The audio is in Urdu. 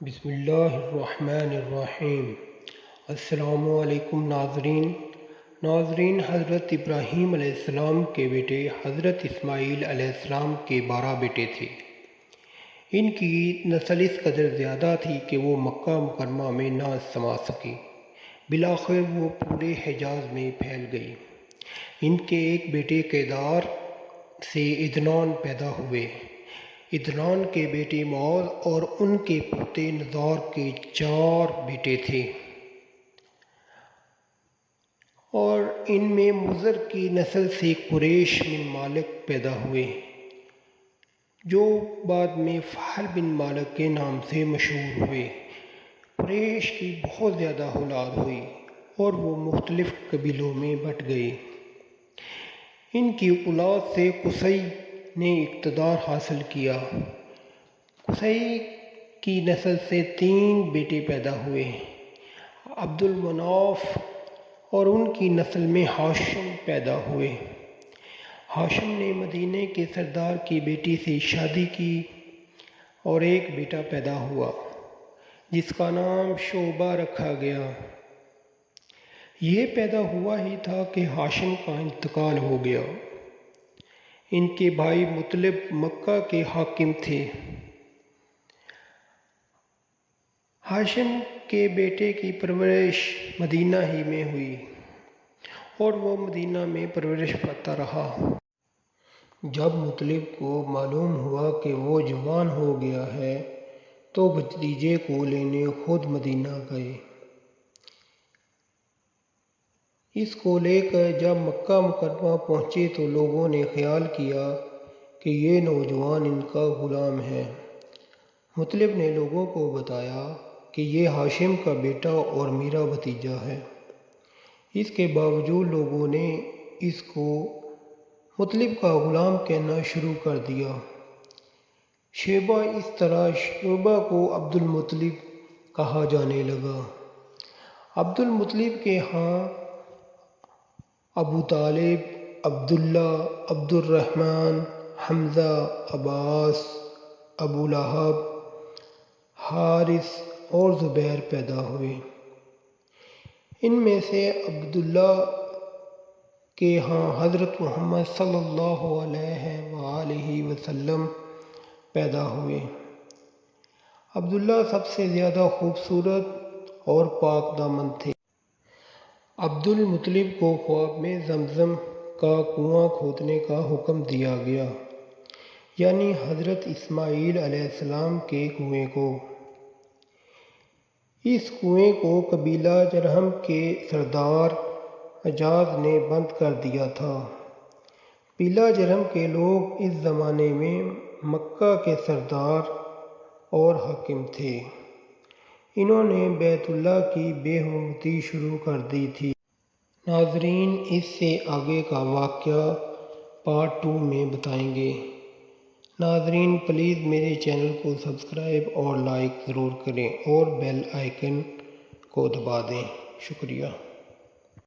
بسم اللہ الرحمن الرحیم۔ السلام علیکم ناظرین، حضرت ابراہیم علیہ السلام کے بیٹے حضرت اسماعیل علیہ السلام کے 12 بیٹے تھے۔ ان کی نسل اس قدر زیادہ تھی کہ وہ مکہ مکرمہ میں نہ سما سکی، بالآخر وہ پورے حجاز میں پھیل گئی۔ ان کے ایک بیٹے کیدار سے عدنان پیدا ہوئے۔ عدنان کے بیٹے معاذ اور ان کے پوتے نزار کے 4 بیٹے تھے، اور ان میں مضر کی نسل سے قریش بن مالک پیدا ہوئے، جو بعد میں فہل بن مالک کے نام سے مشہور ہوئے۔ قریش کی بہت زیادہ اولاد ہوئی اور وہ مختلف قبیلوں میں بٹ گئے۔ ان کی اولاد سے قصی نے اقتدار حاصل کیا۔ قصی کی نسل سے 3 بیٹے پیدا ہوئے، عبد المناف، اور ان کی نسل میں ہاشم پیدا ہوئے۔ ہاشم نے مدینے کے سردار کی بیٹی سے شادی کی اور ایک بیٹا پیدا ہوا جس کا نام شعبہ رکھا گیا۔ یہ پیدا ہوا ہی تھا کہ ہاشم کا انتقال ہو گیا۔ ان کے بھائی مطلب مکہ کے حاکم تھے۔ ہاشم کے بیٹے کی پرورش مدینہ ہی میں ہوئی اور وہ مدینہ میں پرورش پاتا رہا۔ جب مطلب کو معلوم ہوا کہ وہ جوان ہو گیا ہے تو بھتیجے کو لینے خود مدینہ گئے۔ اس کو لے کر جب مکہ مکرمہ پہنچے تو لوگوں نے خیال کیا کہ یہ نوجوان ان کا غلام ہے۔ مطلب نے لوگوں کو بتایا کہ یہ ہاشم کا بیٹا اور میرا بھتیجا ہے۔ اس کے باوجود لوگوں نے اس کو مطلب کا غلام کہنا شروع کر دیا۔ شیبہ اس طرح شعبہ کو عبد المطلب کہا جانے لگا۔ عبد المطلب کے ہاں ابو طالب، عبداللہ، عبد الرحمن، حمزہ، عباس، ابو لہب، حارث اور زبیر پیدا ہوئے۔ ان میں سے عبداللہ کے ہاں حضرت محمد صلی اللہ علیہ وآلہ وسلم پیدا ہوئے۔ عبداللہ سب سے زیادہ خوبصورت اور پاک دامن تھے۔ عبد المطلب کو خواب میں زمزم کا کنواں کھودنے کا حکم دیا گیا، یعنی حضرت اسماعیل علیہ السلام کے کنویں کو۔ اس کنویں کو قبیلہ جرہم کے سردار حجاز نے بند کر دیا تھا۔ قبیلہ جرہم کے لوگ اس زمانے میں مکہ کے سردار اور حاکم تھے۔ انہوں نے بیت اللہ کی بے حرمتی شروع کر دی تھی۔ ناظرین، اس سے آگے کا واقعہ پارٹ 2 میں بتائیں گے۔ ناظرین، پلیز میرے چینل کو سبسکرائب اور لائک ضرور کریں اور بیل آئیکن کو دبا دیں۔ شکریہ۔